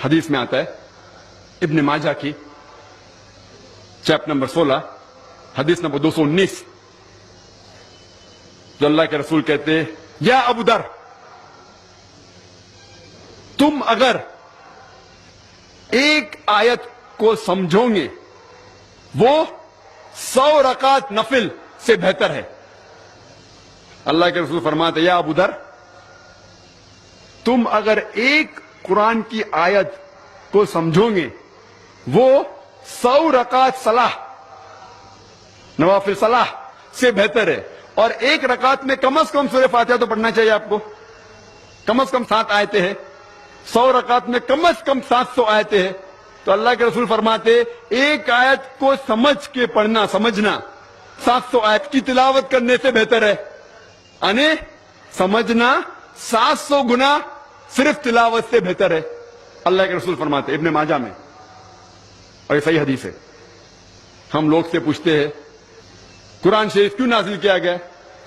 حدیث میں آتا ہے ابن ماجہ کی چیپٹر نمبر 16 حدیث نمبر 219 جو اللہ کے رسول کہتے ہیں یا ابو در تم اگر ایک آیت کو سمجھو گے وہ 100 رکعت نفل سے بہتر ہے. اللہ کے رسول فرماتے یا ابو در تم اگر ایک قرآن کی آیت کو سمجھو گے وہ 100 رکعت صلاح نوافل صلاح سے بہتر ہے. اور ایک رکعت میں کم از کم سورہ فاتحہ تو پڑھنا چاہیے آپ کو. کم از کم 7 آیتیں ہیں. 100 رکعت میں کم از کم 700 آیتیں ہیں. تو اللہ کے رسول فرماتے ایک آیت کو سمجھ کے پڑھنا سمجھنا 700 آیت کی تلاوت کرنے سے بہتر ہے. یعنی سمجھنا 700 گنا صرف تلاوت سے بہتر ہے. اللہ کے رسول فرماتے ابن ماجہ میں اور یہ صحیح حدیث ہے. ہم لوگ سے پوچھتے ہیں قرآن شریف کیوں نازل کیا گیا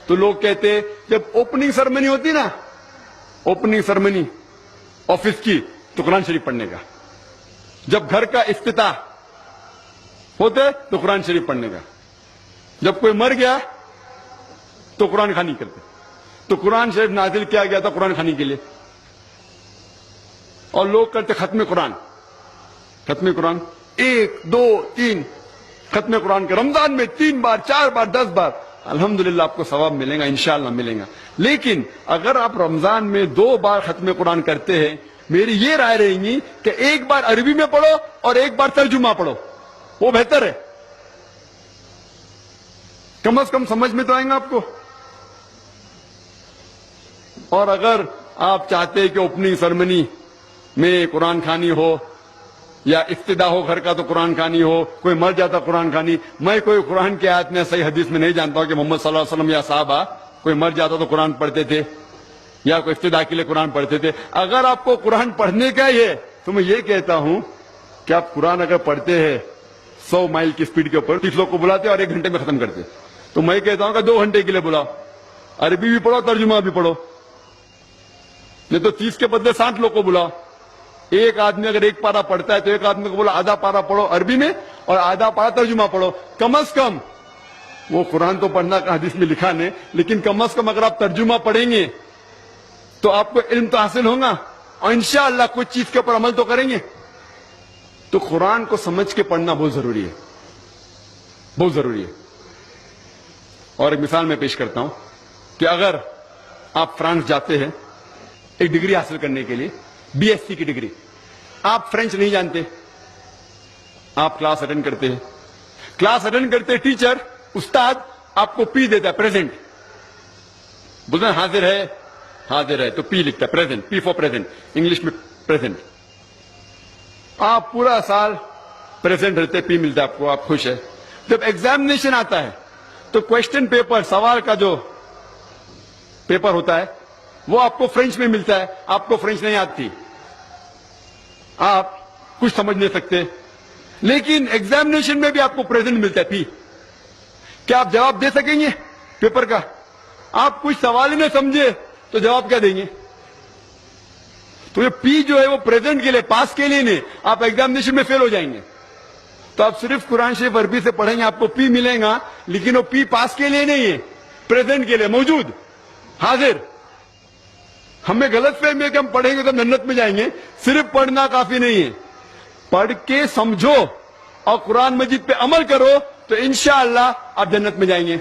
تو لوگ کہتے ہیں جب اوپننگ سرمنی ہوتی نا اوپننگ سرمنی آفس کی تو قرآن شریف پڑھنے کا. جب گھر کا افتتاح ہوتے تو قرآن شریف پڑھنے کا. جب کوئی مر گیا تو قرآن خوانی کرتے. تو قرآن شریف نازل کیا گیا تھا قرآن خوانی کے لیے. اور لوگ کرتے ختم قرآن 1 2 3 ختم قرآن کے رمضان میں 3 بار 4 بار 10 بار الحمدللہ آپ کو ثواب ملے گا انشاءاللہ ملے گا. لیکن اگر آپ رمضان میں 2 بار ختم قرآن کرتے ہیں میری یہ رائے رہے گی کہ ایک بار عربی میں پڑھو اور ایک بار ترجمہ پڑھو وہ بہتر ہے. کم از کم سمجھ میں تو آئیں گا آپ کو. اور اگر آپ چاہتے ہیں کہ اوپننگ سرمنی میں قرآن خوانی ہو یا افتتاح ہو گھر کا تو قرآن خوانی ہو کوئی مر جاتا قرآن خوانی. میں کوئی قرآن کی آیت میں صحیح حدیث میں نہیں جانتا ہوں کہ محمد صلی اللہ علیہ وسلم یا صحابہ کوئی مر جاتا تو قرآن پڑھتے تھے یا کوئی افتتاح کے لیے قرآن پڑھتے تھے. اگر آپ کو قرآن پڑھنے کا ہی ہے تو میں یہ کہتا ہوں کہ آپ قرآن اگر پڑھتے ہیں 100 مائل کی سپیڈ کے اوپر 30 لوگ کو بلاتے اور 1 گھنٹے میں ختم کرتے تو میں کہتا ہوں کہ 2 گھنٹے کے لیے بلاؤ. عربی بھی پڑھو ترجمہ بھی پڑھو. نہیں تو 30 کے بدلے 60 لوگ کو بلاؤ. ایک آدمی اگر 1 پارا پڑھتا ہے تو ایک آدمی کو بولا آدھا پارا پڑھو عربی میں اور آدھا پارا ترجمہ پڑھو. کم از کم وہ قرآن تو پڑھنا حدیث میں لکھا نہیں لیکن کم از کم اگر آپ ترجمہ پڑھیں گے تو آپ کو علم تو حاصل ہوگا اور انشاءاللہ کچھ چیز کے اوپر عمل تو کریں گے. تو قرآن کو سمجھ کے پڑھنا بہت ضروری ہے بہت ضروری ہے. اور ایک مثال میں پیش کرتا ہوں کہ اگر آپ فرانس جاتے ہیں ایک ڈگری حاصل کرنے کے لیے BSc کی ڈگری. آپ فرینچ نہیں جانتے آپ کلاس اٹینڈ کرتے ہیں. کلاس اٹینڈ کرتے ٹیچر استاد آپ کو پی دیتا ہے پریزنٹ. بولتے ہیں حاضر ہے تو پی لکھتا ہے present P four present English میں پریزنٹ. آپ پورا سال پریزنٹ رہتے پی ملتا ہے آپ کو آپ خوش ہے. جب ایگزامینیشن آتا ہے تو کوشچن پیپر سوال کا جو پیپر ہوتا ہے وہ آپ کو فرینچ میں ملتا ہے. آپ کو فرینچ نہیں آتی آپ کچھ سمجھ نہیں سکتے لیکن ایگزامینیشن میں بھی آپ کو پریزنٹ ملتا ہے پی. کیا آپ جواب دے سکیں گے پیپر کا؟ آپ کچھ سوال ہی نہیں سمجھے تو جواب کیا دیں گے؟ تو یہ پی جو ہے وہ پریزنٹ کے لیے پاس کے لیے نہیں. آپ ایگزامینیشن میں فیل ہو جائیں گے. تو آپ صرف قرآن شریف عربی سے پڑھیں گے آپ کو پی ملے گا لیکن وہ پی پاس کے لیے نہیں ہے پریزنٹ کے لیے موجود حاضر. ہمیں غلط فہمی ہے کہ ہم پڑھیں گے تو جنت میں جائیں گے. صرف پڑھنا کافی نہیں ہے پڑھ کے سمجھو اور قرآن مجید پہ عمل کرو تو انشاءاللہ آپ جنت میں جائیں گے.